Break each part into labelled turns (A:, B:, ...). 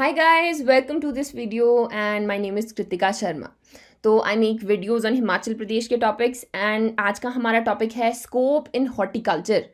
A: Hi guys, welcome to this video and my name is Kritika Sharma. तो I make videos on Himachal Pradesh के topics and आज का हमारा topic है scope in horticulture.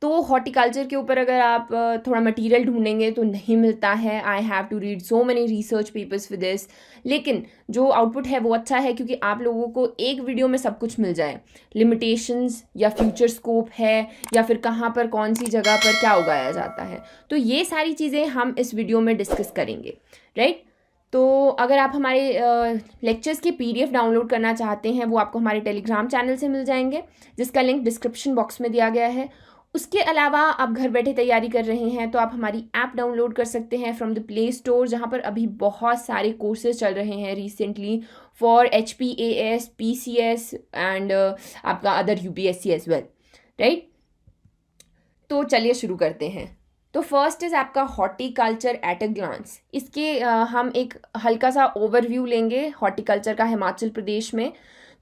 A: तो horticulture के ऊपर अगर आप थोड़ा मटेरियल ढूंढेंगे तो नहीं मिलता है। I have to read so many research papers with this, लेकिन जो आउटपुट है वो अच्छा है क्योंकि आप लोगों को एक वीडियो में सब कुछ मिल जाए। लिमिटेशंस या फ्यूचर स्कोप है या फिर कहाँ पर कौन सी जगह पर क्या उगाया जाता है, तो ये सारी चीज़ें हम इस वीडियो में डिस्कस करेंगे, राइट। तो अगर आप हमारे लेक्चर्स के पीडीएफ डाउनलोड करना चाहते हैं वो आपको हमारे टेलीग्राम चैनल से मिल जाएंगे, जिसका लिंक डिस्क्रिप्शन बॉक्स में दिया गया है। उसके अलावा आप घर बैठे तैयारी कर रहे हैं तो आप हमारी ऐप डाउनलोड कर सकते हैं फ्रॉम द प्ले स्टोर, जहाँ पर अभी बहुत सारे कोर्सेज चल रहे हैं recently for HPAS, PCS and आपका other UPSC as well, right. तो चलिए शुरू करते हैं। तो फर्स्ट इज़ आपका हॉर्टिकल्चर एट अ ग्लांस। इसके हम एक हल्का सा ओवरव्यू लेंगे हॉर्टिकल्चर का हिमाचल प्रदेश में।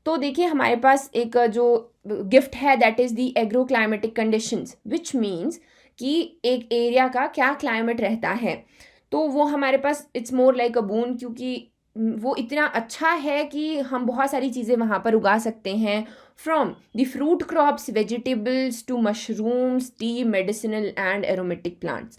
A: तो देखिए हमारे पास एक जो गिफ्ट है that is the agro climatic conditions, which means कि एक एरिया का क्या क्लाइमेट रहता है। तो वो हमारे पास इट्स मोर लाइक अ बून, क्योंकि वो इतना अच्छा है कि हम बहुत सारी चीज़ें वहाँ पर उगा सकते हैं, from the fruit crops, vegetables to mushrooms, tea, medicinal and aromatic plants.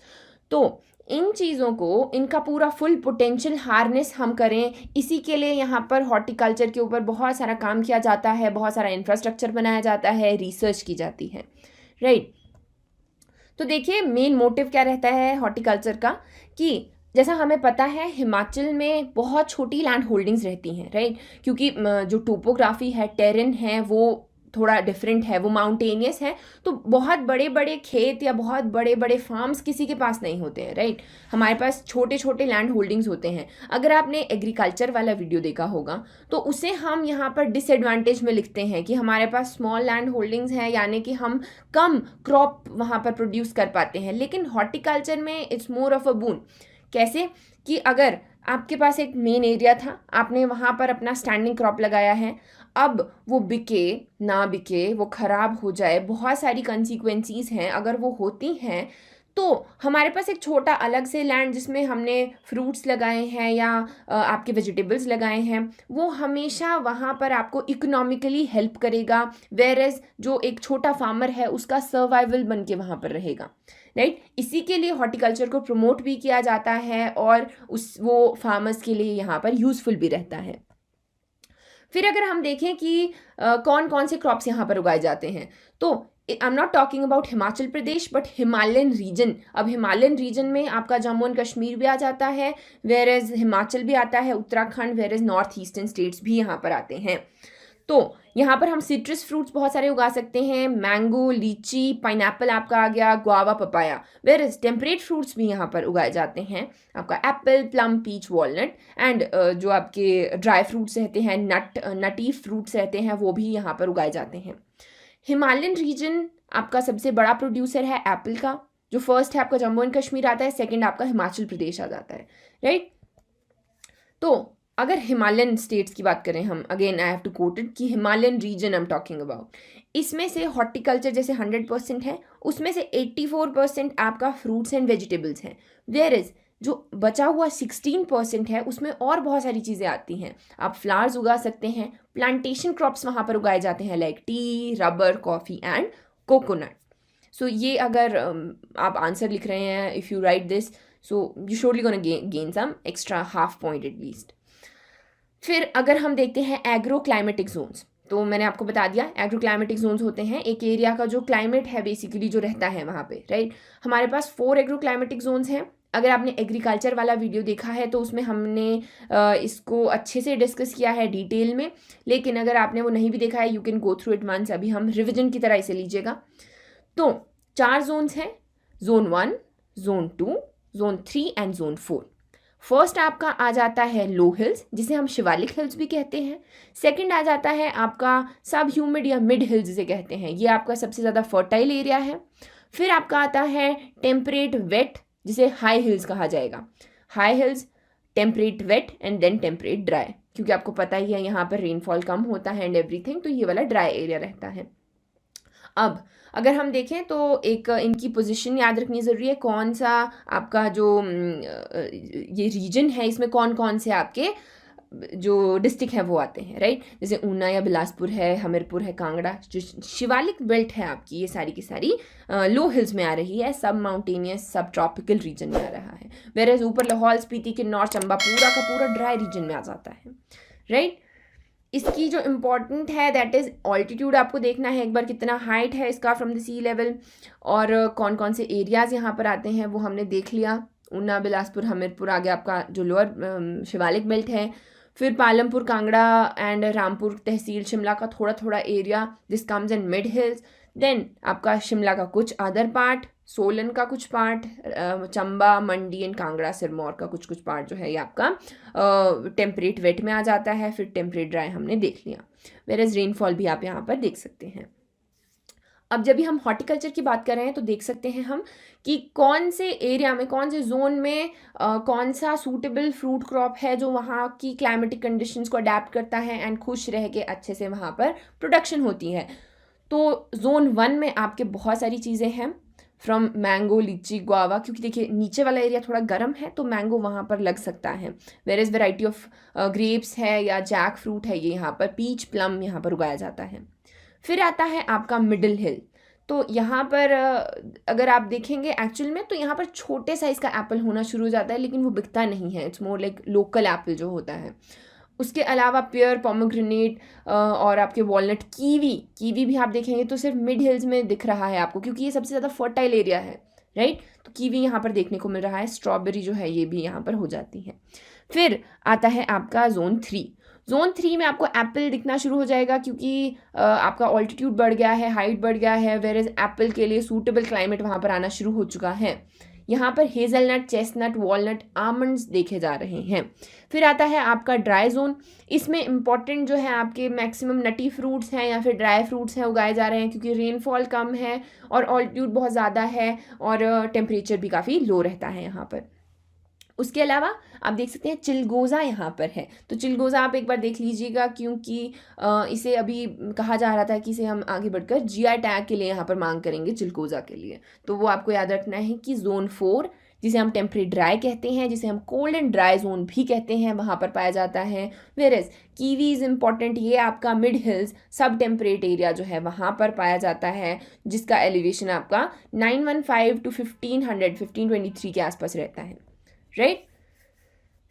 A: तो इन चीज़ों को, इनका पूरा फुल पोटेंशियल हार्नेस हम करें, इसी के लिए यहाँ पर हॉर्टिकल्चर के ऊपर बहुत सारा काम किया जाता है, बहुत सारा इंफ्रास्ट्रक्चर बनाया जाता है, रिसर्च की जाती है, राइट। तो देखिए मेन मोटिव क्या रहता है हॉर्टिकल्चर का, कि जैसा हमें पता है हिमाचल में बहुत छोटी लैंड होल्डिंग्स रहती हैं, राइट। क्योंकि जो टोपोग्राफी है, टेरेन है, वो थोड़ा डिफरेंट है, वो माउंटेनियस है। तो बहुत बड़े बड़े खेत या बहुत बड़े बड़े फार्म्स किसी के पास नहीं होते हैं, राइट। हमारे पास छोटे छोटे लैंड होल्डिंग्स होते हैं। अगर आपने एग्रीकल्चर वाला वीडियो देखा होगा तो उसे हम यहाँ पर डिसएडवांटेज में लिखते हैं कि हमारे पास स्मॉल लैंड होल्डिंग्स हैं, यानी कि हम कम क्रॉप वहाँ पर प्रोड्यूस कर पाते हैं। लेकिन हॉर्टिकल्चर में इट्स मोर ऑफ अ बून। कैसे कि अगर आपके पास एक मेन एरिया था, आपने वहाँ पर अपना स्टैंडिंग क्रॉप लगाया है, अब वो बिके ना बिके, वो ख़राब हो जाए, बहुत सारी कंसिक्वेंसीज हैं। अगर वो होती हैं तो हमारे पास एक छोटा अलग से लैंड जिसमें हमने फ्रूट्स लगाए हैं या आपके वेजिटेबल्स लगाए हैं, वो हमेशा वहाँ पर आपको इकोनॉमिकली हेल्प करेगा, वेर एज जो एक छोटा फार्मर है उसका सर्वाइवल बन के वहाँ पर रहेगा, राइट। इसी के लिए हॉर्टिकल्चर को प्रमोट भी किया जाता है और वो फार्मर्स के लिए यहाँ पर यूज़फुल भी रहता है। फिर अगर हम देखें कि कौन कौन से क्रॉप्स यहाँ पर उगाए जाते हैं, तो I am not talking about Himachal Pradesh but Himalayan region. अब हिमालयन रीजन में आपका जम्मू एंड कश्मीर भी आ जाता है, वेर एज हिमाचल भी आता है, Uttarakhand, whereas north eastern states भी यहाँ पर आते हैं। तो यहाँ पर हम सिट्रस फ्रूट्स बहुत सारे उगा सकते हैं, मैंगो, लीची, पाइनएप्पल आपका आ गया, guava, papaya. Whereas temperate fruits भी यहाँ पर उगाए जाते हैं, आपका apple, plum, peach, walnut and जो आपके ड्राई फ्रूट्स रहते हैं, नटी फ्रूट्स रहते हैं, वो भी यहाँ पर उगाए जाते हैं। हिमालयन रीजन आपका सबसे बड़ा प्रोड्यूसर है एप्पल का। जो फर्स्ट है आपका जम्मू एंड कश्मीर आता है, सेकंड आपका हिमाचल प्रदेश आ जाता है, राइट। तो अगर हिमालयन स्टेट्स की बात करें हम, again I have to quote it कि Himalayan region I am talking about, इसमें से हॉर्टिकल्चर जैसे 100% है, उसमें से 84% आपका फ्रूट्स एंड वेजिटेबल्स हैं। वेयर इज जो बचा हुआ 16% है उसमें और बहुत सारी चीज़ें आती हैं। आप फ्लावर्स उगा सकते हैं, प्लांटेशन क्रॉप्स वहाँ पर उगाए जाते हैं like tea, rubber, coffee and coconut. So ये अगर आप आंसर लिख रहे हैं, if you write this, so you surely gonna gain some extra half point at least. फिर अगर हम देखते हैं एग्रो क्लाइमेटिक जोन्स, तो मैंने आपको बता दिया एग्रो क्लाइमेटिक जोन्स होते हैं एक एरिया का जो क्लाइमेट है बेसिकली जो रहता है वहाँ पे, राइट। हमारे पास 4 एग्रो क्लाइमेटिक जोन्स हैं। अगर आपने एग्रीकल्चर वाला वीडियो देखा है तो उसमें हमने इसको अच्छे से डिस्कस किया है डिटेल में, लेकिन अगर आपने वो नहीं भी देखा है, you can go through it once. अभी हम रिविजन की तरह इसे लीजिएगा। तो 4 जोन्स हैं, zone 1, zone 2, zone 3 and zone 4। First आपका आ जाता है लो हिल्स, जिसे हम शिवालिक हिल्स भी कहते हैं। सेकंड आ जाता है आपका सब ह्यूमिड या मिड हिल्स जिसे कहते हैं, ये आपका सबसे ज़्यादा फर्टाइल एरिया है। फिर आपका आता है टेम्परेट वेट, जिसे हाई हिल्स कहा जाएगा। High hills, temperate wet and then temperate dry, क्योंकि आपको पता ही है यहाँ पर रेनफॉल कम होता है एंड एवरीथिंग, तो ये वाला ड्राई एरिया रहता है। अब अगर हम देखें तो एक इनकी पोजीशन याद रखनी ज़रूरी है, कौन सा आपका जो ये रीजन है, इसमें कौन कौन से आपके जो डिस्ट्रिक्ट है वो आते हैं, राइट। जैसे ऊना या बिलासपुर है, हमीरपुर है, कांगड़ा, जो शिवालिक बेल्ट है आपकी, ये सारी की सारी लो हिल्स में आ रही है, सब माउंटेनियस सब ट्रॉपिकल रीजन में आ रहा है। वेरएज ऊपर लाहौल स्पीति, किन्नौर, चंबा पूरा का पूरा ड्राई रीजन में आ जाता है, राइट। इसकी जो इम्पॉर्टेंट है दैट इज़ ऑल्टीट्यूड आपको देखना है एक बार, कितना हाइट है इसका फ्रॉम द सी लेवल, और कौन कौन से एरियाज़ यहाँ पर आते हैं वो हमने देख लिया। ऊना, बिलासपुर, हमीरपुर आगे आपका जो लोअर शिवालिक बेल्ट है। फिर पालमपुर, कांगड़ा एंड रामपुर तहसील शिमला का थोड़ा थोड़ा area this comes in mid hills. Then आपका शिमला का कुछ अदर पार्ट, सोलन का कुछ पार्ट, चंबा, मंडी एंड कांगड़ा सिरमौर का कुछ कुछ पार्ट जो है ये आपका टेम्परेट वेट में आ जाता है। फिर टेम्परेट ड्राई हमने देख लिया, वेरएज रेनफॉल भी आप यहाँ पर देख सकते हैं। अब जब भी हम हॉर्टिकल्चर की बात कर रहे हैं तो देख सकते हैं हम कि कौन से एरिया में, कौन से जोन में कौन सा सूटेबल फ्रूट क्रॉप है जो वहाँ की क्लाइमेटिक कंडीशंस को अडेप्ट करता है एंड खुश रह के अच्छे से वहाँ पर प्रोडक्शन होती है। तो जोन 1 में आपके बहुत सारी चीज़ें हैं, फ्रॉम मैंगो, लीची, गुआवा, क्योंकि देखिए नीचे वाला एरिया थोड़ा गर्म है तो मैंगो वहाँ पर लग सकता है। Whereas variety of grapes है या जैक फ्रूट है, ये यहाँ पर पीच, प्लम यहाँ पर उगाया जाता है। फिर आता है आपका मिडिल हिल। तो यहाँ पर अगर आप देखेंगे एक्चुअल में तो यहाँ पर छोटे साइज़ का एप्पल होना शुरू हो जाता है, लेकिन वो बिकता नहीं है, it's more like local Apple जो होता है। उसके अलावा पेयर, पोमोग्रेनेट और आपके वॉलनट, कीवी भी आप देखेंगे तो सिर्फ मिड हिल्स में दिख रहा है आपको, क्योंकि ये सबसे ज़्यादा फर्टाइल एरिया है, राइट। तो कीवी यहाँ पर देखने को मिल रहा है। स्ट्रॉबेरी जो है ये भी यहाँ पर हो जाती है। फिर आता है आपका जोन 3। जोन 3 में आपको एप्पल दिखना शुरू हो जाएगा, क्योंकि आपका ऑल्टीट्यूड बढ़ गया है, हाइट बढ़ गया है, वेर इज एप्पल के लिए सूटेबल क्लाइमेट वहाँ पर आना शुरू हो चुका है। यहाँ पर हेज़लनट, चेस्टनट, वॉलनट, आमंड्स देखे जा रहे हैं। फिर आता है आपका ड्राई जोन। इसमें इंपॉर्टेंट जो है आपके मैक्सिमम नटी फ्रूट्स हैं या फिर ड्राई फ्रूट्स हैं उगाए जा रहे हैं, क्योंकि रेनफॉल कम है और ऑल्टीट्यूड बहुत ज़्यादा है और टेम्परेचर भी काफ़ी लो रहता है यहाँ पर। उसके अलावा आप देख सकते हैं चिलगोज़ा यहाँ पर है, तो चिलगोज़ा आप एक बार देख लीजिएगा, क्योंकि इसे अभी कहा जा रहा था कि इसे हम आगे बढ़कर जीआई टैग के लिए यहाँ पर मांग करेंगे चिलगोज़ा के लिए। तो वो आपको याद रखना है कि जोन 4, जिसे हम टेम्परेट ड्राई कहते हैं, जिसे हम कोल्ड एंड ड्राई जोन भी कहते हैं, वहाँ पर पाया जाता है। वेरएज कीवी इज़ इम्पॉर्टेंट, ये आपका मिड हिल्स सब टेम्परेट एरिया जो है वहाँ पर पाया जाता है, जिसका एलिवेशन आपका 915 to 1523 के आसपास रहता है, राइट।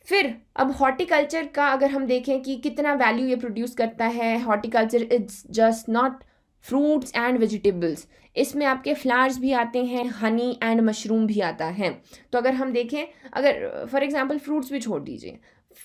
A: फिर अब हॉर्टिकल्चर का अगर हम देखें कि कितना वैल्यू ये प्रोड्यूस करता है, horticulture it's just not fruits and vegetables, इसमें आपके फ्लावर्स भी आते हैं, हनी एंड मशरूम भी आता है। तो अगर हम देखें, अगर फॉर एग्जांपल फ्रूट्स भी छोड़ दीजिए,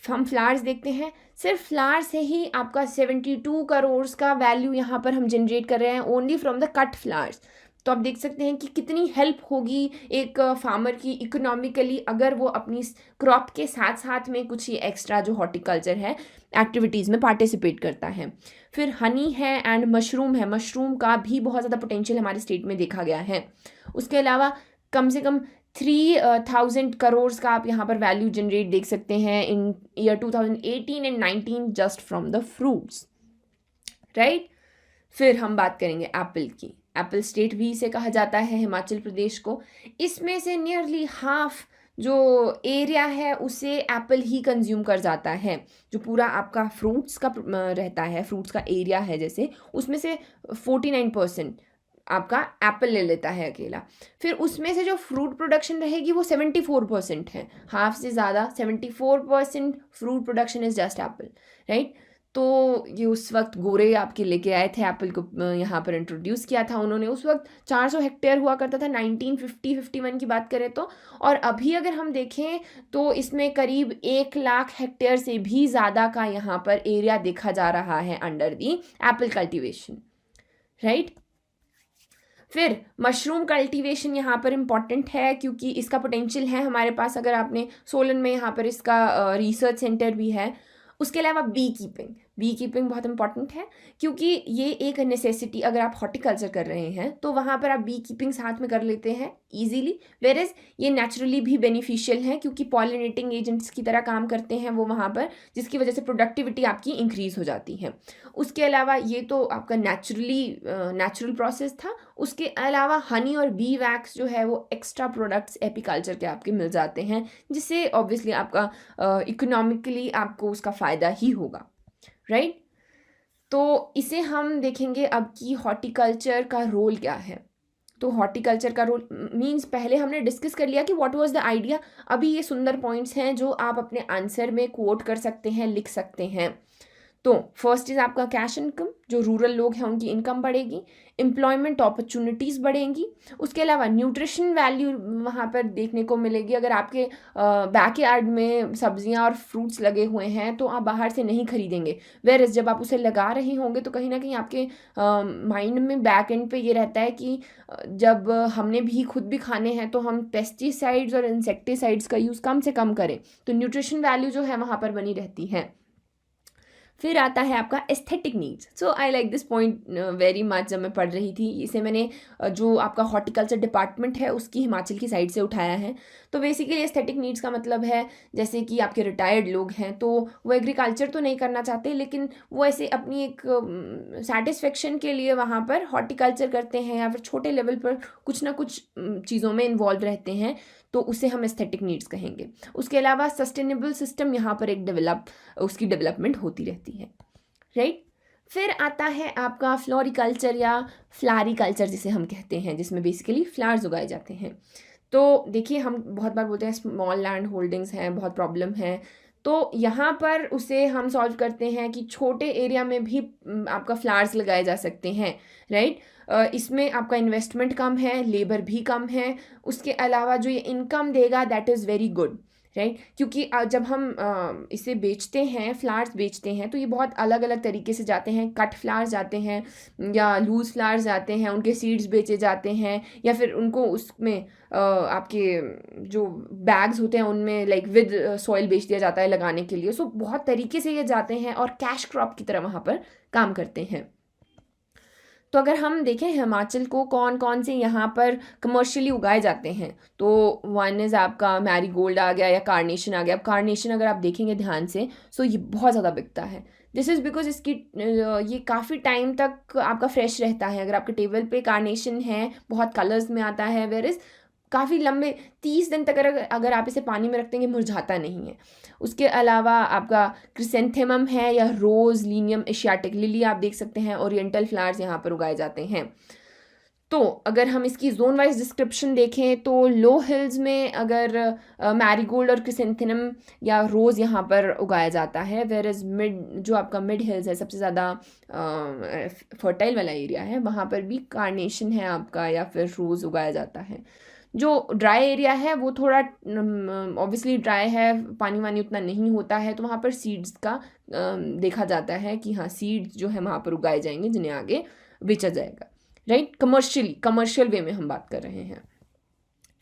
A: हम फ्लावर्स देखते हैं, सिर्फ फ्लावर से ही आपका 72 करोड़ का वैल्यू यहाँ पर हम जनरेट कर रहे हैं only from the cut flowers. तो आप देख सकते हैं कि कितनी हेल्प होगी एक फार्मर की इकोनॉमिकली, अगर वो अपनी क्रॉप के साथ साथ में कुछ ही एक्स्ट्रा जो हॉर्टिकल्चर है एक्टिविटीज़ में पार्टिसिपेट करता है। फिर हनी है एंड मशरूम है, मशरूम का भी बहुत ज़्यादा पोटेंशियल हमारे स्टेट में देखा गया है। उसके अलावा कम से कम 3000 करोड़ का आप यहाँ पर वैल्यू जनरेट देख सकते हैं in year 2018 and 19 just from the fruits, right. फिर हम बात करेंगे एप्पल की। एप्पल स्टेट भी इसे कहा जाता है, हिमाचल प्रदेश को। इसमें से नियरली हाफ जो एरिया है उसे एप्पल ही कंज्यूम कर जाता है। जो पूरा आपका फ्रूट्स का रहता है, फ्रूट्स का एरिया है जैसे, उसमें से 49% आपका एप्पल ले लेता है अकेला। फिर उसमें से जो फ्रूट प्रोडक्शन रहेगी वो 74% है, हाफ से ज़्यादा 74% fruit production is just Apple, right. तो ये उस वक्त गोरे आपके लेके आए थे एप्पल को, यहाँ पर इंट्रोड्यूस किया था उन्होंने। उस वक्त 400 हेक्टेयर हुआ करता था 1950-51 की बात करें तो, और अभी अगर हम देखें तो इसमें करीब 1 लाख हेक्टेयर से भी ज़्यादा का यहाँ पर एरिया देखा जा रहा है under the Apple cultivation, right. फिर मशरूम कल्टीवेशन यहाँ पर इम्पॉर्टेंट है, क्योंकि इसका पोटेंशियल है हमारे पास। अगर आपने सोलन में यहाँ पर इसका रिसर्च सेंटर भी है। उसके अलावा बी बी कीपिंग बहुत इंपॉर्टेंट है, क्योंकि ये एक नेसेसिटी, अगर आप हॉर्टिकल्चर कर रहे हैं तो वहाँ पर आप बी कीपिंग साथ में कर लेते हैं ईजीली, वेरेज ये नेचुरली भी बेनिफिशियल है क्योंकि पॉलिनेटिंग एजेंट्स की तरह काम करते हैं वो वहाँ पर, जिसकी वजह से प्रोडक्टिविटी आपकी इंक्रीज हो जाती है। उसके अलावा ये तो आपका नेचुरल प्रोसेस था। उसके अलावा हनी और बी वैक्स जो है वो एक्स्ट्रा प्रोडक्ट्स एपीकल्चर के आपके मिल जाते हैं, जिससे ऑब्वियसली आपका इकोनॉमिकली आपको उसका फ़ायदा ही होगा, राइट। तो इसे हम देखेंगे अब कि हॉर्टिकल्चर का रोल क्या है। तो हॉर्टिकल्चर का रोल मीन्स पहले हमने डिस्कस कर लिया कि व्हाट वाज द आइडिया। अभी ये सुंदर पॉइंट्स हैं जो आप अपने आंसर में कोट कर सकते हैं, लिख सकते हैं। तो फर्स्ट इज़ आपका कैश इनकम, जो रूरल लोग हैं उनकी इनकम बढ़ेगी, एम्प्लॉयमेंट अपॉर्चुनिटीज़ बढ़ेंगी। उसके अलावा न्यूट्रिशन वैल्यू वहाँ पर देखने को मिलेगी। अगर आपके बैकयार्ड में सब्जियां और फ्रूट्स लगे हुए हैं तो आप बाहर से नहीं खरीदेंगे, वेयर जब आप उसे लगा रहे होंगे तो कहीं ना कहीं आपके माइंड में बैक एंड पे ये रहता है कि जब हमने भी खुद भी खाने हैं तो हम पेस्टिसाइड्स और इंसेक्टिसाइड्स का यूज़ कम से कम करें, तो न्यूट्रिशन वैल्यू जो है वहाँ पर बनी रहती है। फिर आता है आपका aesthetic needs. So I like this point very much. जब मैं पढ़ रही थी इसे मैंने जो आपका हॉर्टिकल्चर डिपार्टमेंट है उसकी हिमाचल की साइड से उठाया है। तो बेसिकली एस्थेटिक नीड्स का मतलब है जैसे कि आपके रिटायर्ड लोग हैं तो वो एग्रीकल्चर तो नहीं करना चाहते, लेकिन वो ऐसे अपनी एक सेटिस्फेक्शन के लिए वहाँ पर हॉर्टिकल्चर करते हैं या फिर छोटे लेवल पर कुछ ना कुछ चीज़ों में इन्वॉल्व रहते हैं, तो उसे हम एस्थेटिक नीड्स कहेंगे। उसके अलावा सस्टेनेबल सिस्टम यहाँ पर एक उसकी डेवलपमेंट होती रहती है, राइट। फिर आता है आपका फ्लोरिकल्चर या फ्लारिकल्चर जिसे हम कहते हैं, जिसमें बेसिकली फ्लावर्स उगाए जाते हैं। तो देखिए हम बहुत बार बोलते हैं स्मॉल लैंड होल्डिंग्स हैं, बहुत प्रॉब्लम है, तो यहाँ पर उसे हम सॉल्व करते हैं कि छोटे एरिया में भी आपका फ्लावर्स लगाए जा सकते हैं, राइट। इसमें आपका इन्वेस्टमेंट कम है, लेबर भी कम है, उसके अलावा जो ये इनकम देगा that is very good, right. क्योंकि जब हम इसे बेचते हैं, फ्लावर्स बेचते हैं, तो ये बहुत अलग अलग तरीके से जाते हैं। कट फ्लावर्स जाते हैं या लूज़ फ्लावर्स जाते हैं, उनके सीड्स बेचे जाते हैं, या फिर उनको उसमें आपके जो बैग्स होते हैं उनमें लाइक विद सॉइल बेच दिया जाता है लगाने के लिए। सो बहुत तरीके से ये जाते हैं और कैश क्रॉप की तरह वहाँ पर काम करते हैं। तो अगर हम देखें हिमाचल को कौन कौन से यहाँ पर कमर्शियली उगाए जाते हैं, तो वन इज़ आपका मैरीगोल्ड आ गया या कार्नेशन आ गया। अब कार्नेशन अगर आप देखेंगे ध्यान से सो ये बहुत ज़्यादा बिकता है। दिस इज़ बिकॉज इसकी ये काफ़ी टाइम तक आपका फ्रेश रहता है। अगर आपके टेबल पे कार्नेशन है, बहुत कलर्स में आता है, वेयर इज़ काफ़ी लंबे 30 दिन तक अगर आप इसे पानी में रख देंगे मुरझाता नहीं है। उसके अलावा आपका क्रिसेंथेमम है या रोज़, लीनियम एशियाटिक लिली आप देख सकते हैं, ओरिएंटल फ्लावर्स यहाँ पर उगाए जाते हैं। तो अगर हम इसकी जोन वाइज डिस्क्रिप्शन देखें तो लो हिल्स में अगर मैरीगोल्ड और क्रिसेंथेमम या रोज़ यहाँ पर उगाया जाता है, वेयर इज़ जो आपका मिड हिल्स है, सबसे ज़्यादा फर्टाइल वाला एरिया है, वहाँ पर भी कार्नेशन है आपका या फिर रोज़ उगाया जाता है। जो ड्राई एरिया है वो थोड़ा ऑब्वियसली ड्राई है, पानी वानी उतना नहीं होता है, तो वहाँ पर सीड्स का देखा जाता है कि हाँ सीड्स जो है वहाँ पर उगाए जाएंगे जिन्हें आगे बेचा जाएगा, राइट। कमर्शियल वे में हम बात कर रहे हैं।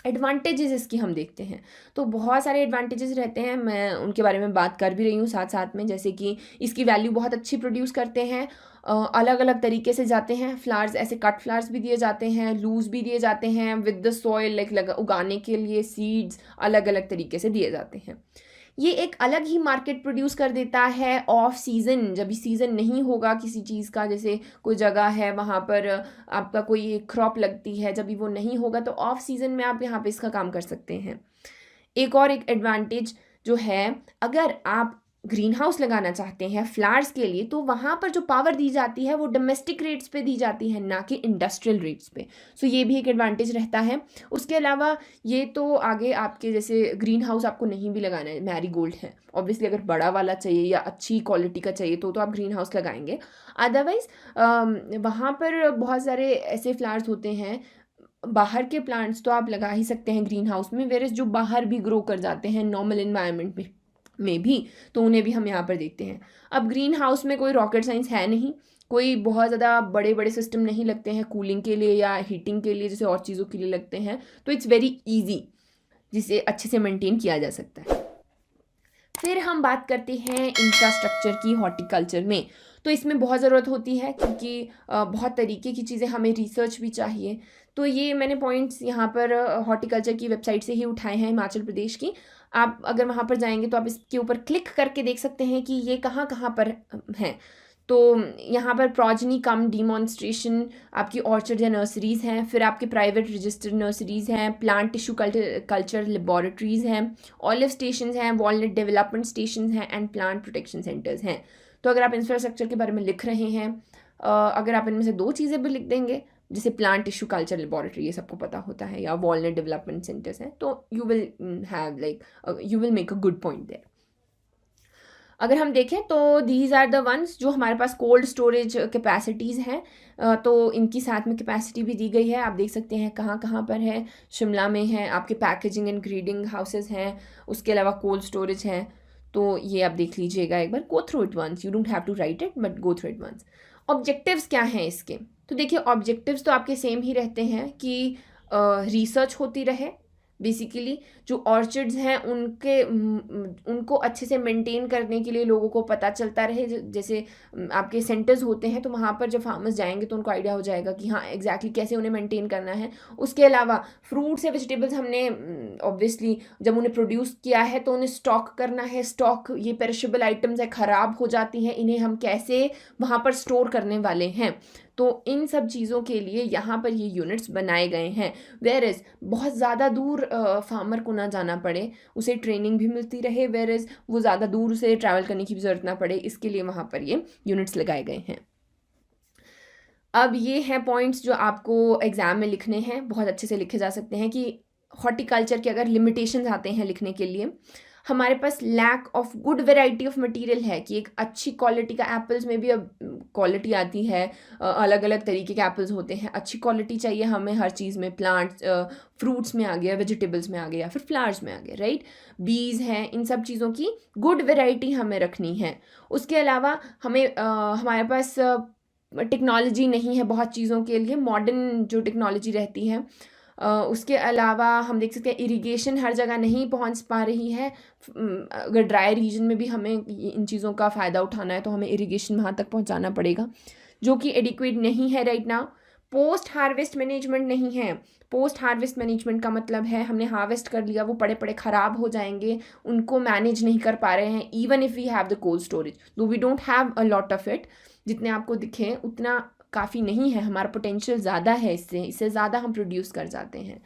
A: एडवांटेजेस इसकी हम देखते हैं तो बहुत सारे एडवांटेजेस रहते हैं, मैं उनके बारे में बात कर भी रही हूँ साथ साथ में। जैसे कि इसकी वैल्यू बहुत अच्छी प्रोड्यूस करते हैं, अलग अलग तरीके से जाते हैं फ्लावर्स। ऐसे कट फ्लावर्स भी दिए जाते हैं, लूज भी दिए जाते हैं, विद द सॉइल लाइक उगाने के लिए सीड्स अलग अलग तरीके से दिए जाते हैं। ये एक अलग ही मार्केट प्रोड्यूस कर देता है ऑफ सीज़न, जब सीज़न नहीं होगा किसी चीज़ का, जैसे कोई जगह है वहाँ पर आपका कोई क्रॉप लगती है, जब भी वो नहीं होगा तो ऑफ सीज़न में आप यहाँ पे इसका काम कर सकते हैं। एक एडवांटेज जो है, अगर आप ग्रीन हाउस लगाना चाहते हैं फ्लावर्स के लिए, तो वहाँ पर जो पावर दी जाती है वो डोमेस्टिक रेट्स पे दी जाती है, ना कि इंडस्ट्रियल रेट्स पे। सो ये भी एक एडवांटेज रहता है। उसके अलावा ये तो आगे आपके जैसे ग्रीन हाउस आपको नहीं भी लगाना है, मैरीगोल्ड है ऑब्वियसली, अगर बड़ा वाला चाहिए या अच्छी क्वालिटी का चाहिए तो आप ग्रीन हाउस लगाएंगे। अदरवाइज़ वहाँ पर बहुत सारे ऐसे फ्लावर्स होते हैं, बाहर के प्लांट्स तो आप लगा ही सकते हैं ग्रीन हाउस में, वेयर जो बाहर भी ग्रो कर जाते हैं नॉर्मल इन्वायरमेंट में भी, तो उन्हें भी हम यहाँ पर देखते हैं। अब ग्रीन हाउस में कोई रॉकेट साइंस है नहीं, कोई बहुत ज़्यादा बड़े बड़े सिस्टम नहीं लगते हैं कूलिंग के लिए या हीटिंग के लिए जैसे और चीज़ों के लिए लगते हैं, तो इट्स वेरी ईजी, जिसे अच्छे से मेंटेन किया जा सकता है। फिर हम बात करते हैं इंफ्रास्ट्रक्चर की हॉर्टिकल्चर में। तो इसमें बहुत ज़रूरत होती है क्योंकि बहुत तरीके की चीज़ें, हमें रिसर्च भी चाहिए। तो ये मैंने पॉइंट्स यहाँ पर हॉर्टिकल्चर की वेबसाइट से ही उठाए हैं, हिमाचल प्रदेश की। आप अगर वहाँ पर जाएंगे तो आप इसके ऊपर क्लिक करके देख सकते हैं कि ये कहाँ कहाँ पर हैं। तो यहाँ पर प्रोजनी कम डिमॉन्स्ट्रेशन आपकी ऑर्चर्ड या नर्सरीज़ हैं, फिर आपके प्राइवेट रजिस्टर्ड नर्सरीज़ हैं, प्लांट टिश्यू कल्चर लेबॉरेटरीज़ हैं, ऑलिव स्टेशन हैं, वॉलनट डेवलपमेंट स्टेशन हैं एंड प्लांट प्रोटेक्शन सेंटर्स हैं। तो अगर आप इंफ्रास्ट्रक्चर के बारे में लिख रहे हैं, अगर आप इनमें से 2 चीज़ें भी लिख देंगे, जैसे प्लांट टिश्यू कल्चर लेबॉरेटरी, ये सबको पता होता है, या वॉलनट डेवलपमेंट सेंटर्स हैं, तो you will have you will make a good point there. अगर हम देखें तो दीज आर द वंस जो हमारे पास कोल्ड स्टोरेज कैपेसिटीज़ हैं, तो इनकी साथ में कैपेसिटी भी दी गई है। आप देख सकते हैं कहाँ कहाँ पर है। शिमला में है, आपके पैकेजिंग एंड ग्रेडिंग हाउसेस हैं, उसके अलावा कोल्ड स्टोरेज हैं। तो ये आप देख लीजिएगा एक बार, go through it once, you don't have to write it but go through it once. Objectives क्या हैं इसके? तो देखिए, ऑब्जेक्टिव्स तो आपके सेम ही रहते हैं कि रिसर्च होती रहे, बेसिकली जो ऑर्चिड्स हैं उनको अच्छे से मेंटेन करने के लिए लोगों को पता चलता रहे। जैसे आपके सेंटर्स होते हैं, तो वहाँ पर जब फार्मर्स जाएंगे तो उनको आइडिया हो जाएगा कि हाँ एग्जैक्टली कैसे उन्हें मेंटेन करना है। उसके अलावा फ्रूट्स या वेजिटेबल्स हमने ऑब्वियसली जब उन्हें प्रोड्यूस किया है तो उन्हें स्टॉक करना है। स्टॉक, ये पेरिशेबल आइटम्स है, ख़राब हो जाती हैं, इन्हें हम कैसे वहाँ पर स्टोर करने वाले हैं। तो इन सब चीज़ों के लिए यहाँ पर ये यूनिट्स बनाए गए हैं। वेयर इज़ बहुत ज़्यादा दूर फार्मर को ना जाना पड़े, उसे ट्रेनिंग भी मिलती रहे, वेयर इज़ वो ज़्यादा दूर से ट्रैवल करने की भी ज़रूरत ना पड़े, इसके लिए वहाँ पर ये यूनिट्स लगाए गए हैं। अब ये हैं पॉइंट्स जो आपको एग्ज़ाम में लिखने हैं, बहुत अच्छे से लिखे जा सकते हैं कि हॉर्टिकल्चर के अगर लिमिटेशंस आते हैं लिखने के लिए, हमारे पास lack of good variety of material है कि एक अच्छी क्वालिटी का, एप्पल्स में भी अब क्वालिटी आती है, अलग अलग तरीके के एप्पल्स होते हैं, अच्छी क्वालिटी चाहिए हमें हर चीज़ में, प्लांट्स, फ्रूट्स में आ गया, वेजिटेबल्स में आ गया, फिर फ्लावर्स में आ गया, राइट, बीज हैं, इन सब चीज़ों की गुड वेराइटी हमें रखनी है। उसके अलावा हमें हमारे पास टेक्नोलॉजी नहीं है बहुत चीज़ों के लिए, मॉडर्न जो टेक्नोलॉजी रहती है। उसके अलावा हम देख सकते हैं इरिगेशन हर जगह नहीं पहुंच पा रही है। अगर ड्राई रीजन में भी हमें इन चीज़ों का फ़ायदा उठाना है तो हमें इरिगेशन वहाँ तक पहुँचाना पड़ेगा, जो कि एडिक्वेट नहीं है right now. Post harvest management नहीं है। पोस्ट हार्वेस्ट मैनेजमेंट का मतलब है हमने हार्वेस्ट कर लिया, वो पड़े पड़े ख़राब हो जाएंगे, उनको मैनेज नहीं कर पा रहे हैं। Even if we have the cold storage, though we don't have a lot of it, जितने आपको दिखे उतना काफ़ी नहीं है, हमारा पोटेंशियल ज़्यादा है, इससे ज़्यादा हम प्रोड्यूस कर जाते हैं।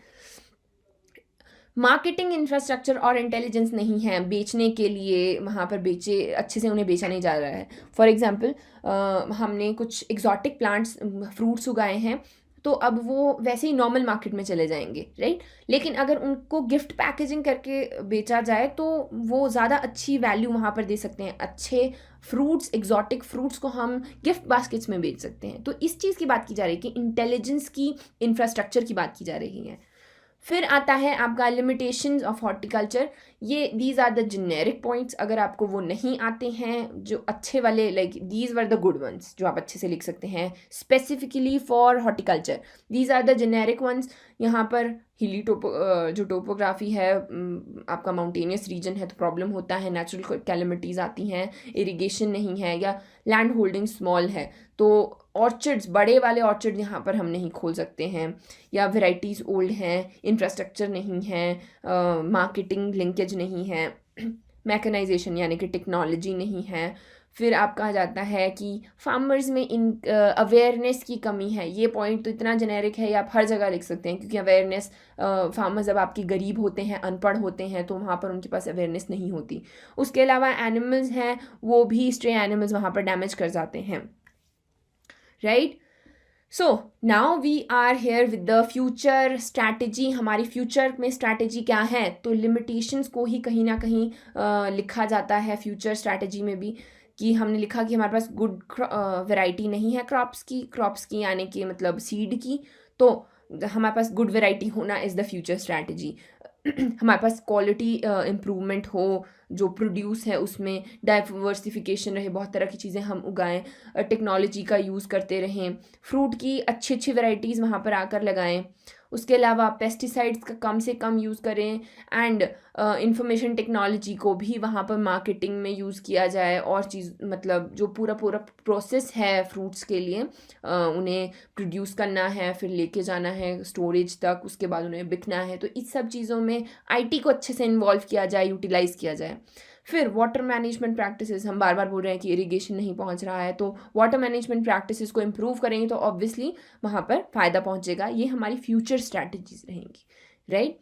A: मार्केटिंग इंफ्रास्ट्रक्चर और इंटेलिजेंस नहीं है बेचने के लिए, वहाँ पर बेचे अच्छे से उन्हें बेचा नहीं जा रहा है। फॉर एग्जांपल हमने कुछ एग्जॉटिक प्लांट्स, फ्रूट्स उगाए हैं, तो अब वो वैसे ही नॉर्मल मार्केट में चले जाएंगे, राइट। लेकिन अगर उनको गिफ्ट पैकेजिंग करके बेचा जाए तो वो ज़्यादा अच्छी वैल्यू वहाँ पर दे सकते हैं। अच्छे फ्रूट्स, एग्जॉटिक फ्रूट्स को हम गिफ्ट बास्केट्स में बेच सकते हैं। तो इस चीज़ की बात की जा रही है कि इंटेलिजेंस की, इंफ्रास्ट्रक्चर की बात की जा रही है। फिर आता है आपका लिमिटेशंस ऑफ हॉर्टिकल्चर। ये these are the generic points, अगर आपको वो नहीं आते हैं जो अच्छे वाले, like these were the good ones जो आप अच्छे से लिख सकते हैं specifically for horticulture. These are the generic ones. यहाँ पर हिली जो टोपोग्राफी है, आपका माउंटेनियस रीजन है तो प्रॉब्लम होता है, नेचुरल कैलेमिटीज़ आती हैं, इरिगेशन नहीं है या लैंड होल्डिंग स्मॉल है, तो ऑर्चिड्स, बड़े वाले ऑर्चिड यहाँ पर हम नहीं खोल सकते हैं, या वेराइटीज़ ओल्ड हैं, इंफ्रास्ट्रक्चर नहीं है, मार्केटिंग लिंकेज नहीं है, मैकेनाइजेशन यानी कि टेक्नोलॉजी नहीं है। फिर आपका जाता है कि फार्मर्स में इन अवेयरनेस की कमी है। ये पॉइंट तो इतना जेनेरिक है, ये आप हर जगह लिख सकते हैं, क्योंकि अवेयरनेस, फार्मर्स जब आपके गरीब होते हैं, अनपढ़ होते हैं, तो वहाँ पर उनके पास अवेयरनेस नहीं होती। उसके अलावा एनिमल्स हैं, वो भी स्ट्रे एनिमल्स वहाँ पर डैमेज कर जाते हैं, right. So now we are here with the future strategy. हमारी फ्यूचर में स्ट्रैटेजी क्या है? तो लिमिटेशंस को ही कहीं ना कहीं लिखा जाता है फ्यूचर स्ट्रैटेजी में भी, कि हमने लिखा कि हमारे पास गुड वैरायटी नहीं है क्रॉप्स की यानी कि मतलब सीड की, तो हमारे पास गुड वैरायटी होना इज़ द फ्यूचर स्ट्रैटेजी। हमारे पास क्वालिटी इम्प्रूवमेंट हो, जो प्रोड्यूस है उसमें डाइवर्सिफिकेशन रहे, बहुत तरह की चीज़ें हम उगाएं, टेक्नोलॉजी का यूज़ करते रहें, फ्रूट की अच्छी अच्छी वैरायटीज़ वहाँ पर आकर लगाएं। उसके अलावा पेस्टिसाइड्स का कम से कम यूज़ करें, एंड इंफॉर्मेशन टेक्नोलॉजी को भी वहाँ पर मार्केटिंग में यूज़ किया जाए और चीज़ मतलब जो पूरा पूरा प्रोसेस है फ्रूट्स के लिए उन्हें प्रोड्यूस करना है, फिर लेके जाना है स्टोरेज तक, उसके बाद उन्हें बिकना है, तो इस सब चीज़ों में आईटी को अच्छे से इन्वॉल्व किया जाए, यूटिलाइज़ किया जाए। फिर वाटर मैनेजमेंट प्रैक्टिसेस, हम बार बार बोल रहे हैं कि इरिगेशन नहीं पहुंच रहा है, तो वाटर मैनेजमेंट प्रैक्टिसेस को इम्प्रूव करेंगे तो ऑब्वियसली वहाँ पर फ़ायदा पहुँचेगा। ये हमारी फ्यूचर स्ट्रैटेजीज रहेंगी, राइट।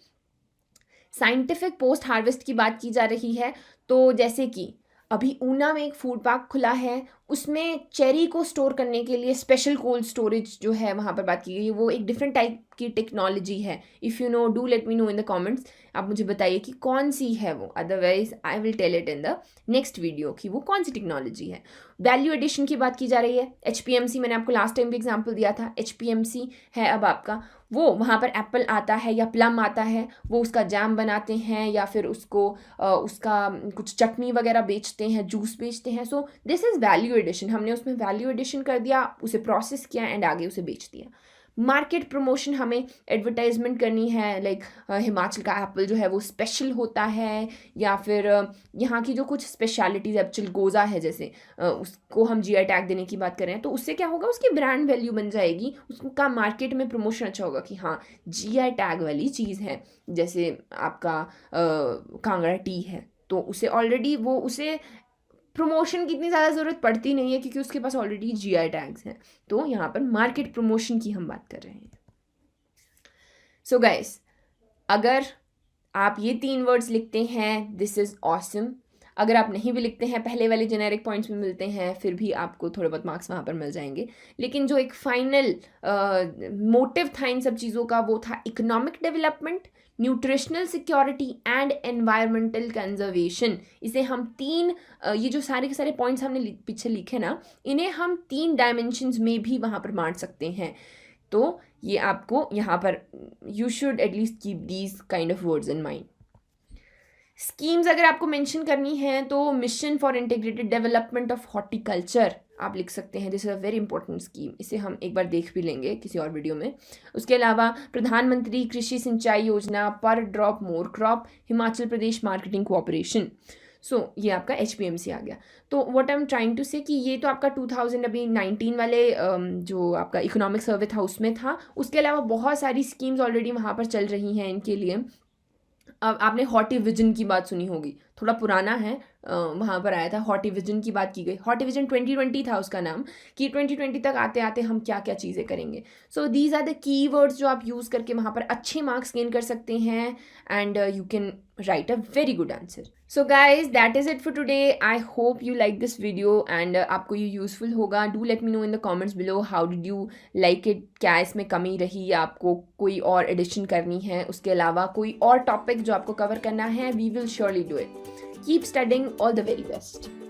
A: साइंटिफिक पोस्ट हार्वेस्ट की बात की जा रही है, तो जैसे कि अभी ऊना में एक फूड पार्क खुला है, उसमें चेरी को स्टोर करने के लिए स्पेशल कोल्ड स्टोरेज जो है वहाँ पर बात की गई है, वो एक डिफरेंट टाइप की टेक्नोलॉजी है। If you know, do let me know in the comments, आप मुझे बताइए कि कौन सी है वो, otherwise I will tell it in the next video कि वो कौन सी टेक्नोलॉजी है। वैल्यू एडिशन की बात की जा रही है, HPMC, मैंने आपको लास्ट टाइम भी एग्जाम्पल दिया था, HPMC है अब आपका, वो वहाँ पर एप्पल आता है या प्लम आता है, वो उसका जैम बनाते हैं या फिर उसको उसका कुछ चटनी वगैरह बेचते हैं, जूस बेचते हैं। So this is value addition, हमने उसमें वैल्यू एडिशन कर दिया, उसे प्रोसेस किया एंड आगे उसे बेच दिया। मार्केट प्रमोशन, हमें एडवर्टाइजमेंट करनी है, लाइक हिमाचल का एप्पल जो है वो स्पेशल होता है, या फिर यहाँ की जो कुछ स्पेशलिटीज़ है, चिलगोज़ा है जैसे, उसको हम GI टैग देने की बात करें तो उससे क्या होगा, उसकी ब्रांड वैल्यू बन जाएगी, उसका मार्केट में प्रमोशन अच्छा होगा कि हाँ GI टैग वाली चीज़ है। जैसे आपका कांगड़ा टी है, तो उसे ऑलरेडी वो उसे प्रमोशन की इतनी ज़्यादा ज़रूरत पड़ती नहीं है क्योंकि उसके पास ऑलरेडी GI टैग्स हैं। तो यहाँ पर मार्केट प्रमोशन की हम बात कर रहे हैं। सो गाइस, अगर आप ये 3 वर्ड्स लिखते हैं, दिस इज़ ऑसम। अगर आप नहीं भी लिखते हैं, पहले वाले जेनेरिक पॉइंट्स में मिलते हैं, फिर भी आपको थोड़े बहुत मार्क्स वहाँ पर मिल जाएंगे। लेकिन जो एक फाइनल मोटिव था इन सब चीज़ों का, वो था economic development, nutritional security and environmental conservation. इसे हम 3 ये जो सारे के सारे पॉइंट्स हमने पीछे लिखे ना, इन्हें हम 3 डायमेंशंस में भी वहाँ पर बांट सकते हैं। तो ये आपको यहाँ पर you should at least keep these kind of words in mind. Schemes अगर आपको मेंशन करनी है तो mission for integrated development of horticulture आप लिख सकते हैं, this is a very important scheme, इसे हम एक बार देख भी लेंगे किसी और वीडियो में। उसके अलावा प्रधानमंत्री कृषि सिंचाई योजना, per drop more crop, Himachal Pradesh marketing cooperation. So ये आपका HPMC आ गया। तो what I am trying to say कि ये तो आपका 2019 वाले जो आपका इकोनॉमिक सर्वे था उसमें था। उसके अलावा बहुत सारी स्कीम्स ऑलरेडी वहाँ पर चल रही हैं इनके लिए। अब आपने हॉर्टी विजन की बात सुनी होगी, थोड़ा पुराना है, वहाँ पर आया था, हॉर्टी विजन की बात की गई। हॉर्टी विजन 2020 था उसका नाम, कि 2020 तक आते आते हम क्या क्या चीज़ें करेंगे। So these are the keywords जो आप यूज़ करके वहाँ पर अच्छे मार्क्स गेन कर सकते हैं and you can write a very good answer. So guys, that is it for today. I hope you like this video and आपको ये useful होगा. Do let me know in the comments below how did you like it. क्या इसमें कमी रही या आपको कोई और एडिशन करनी है, उसके अलावा कोई और टॉपिक जो आपको कवर करना है, we will surely do it. Keep studying. All the very best.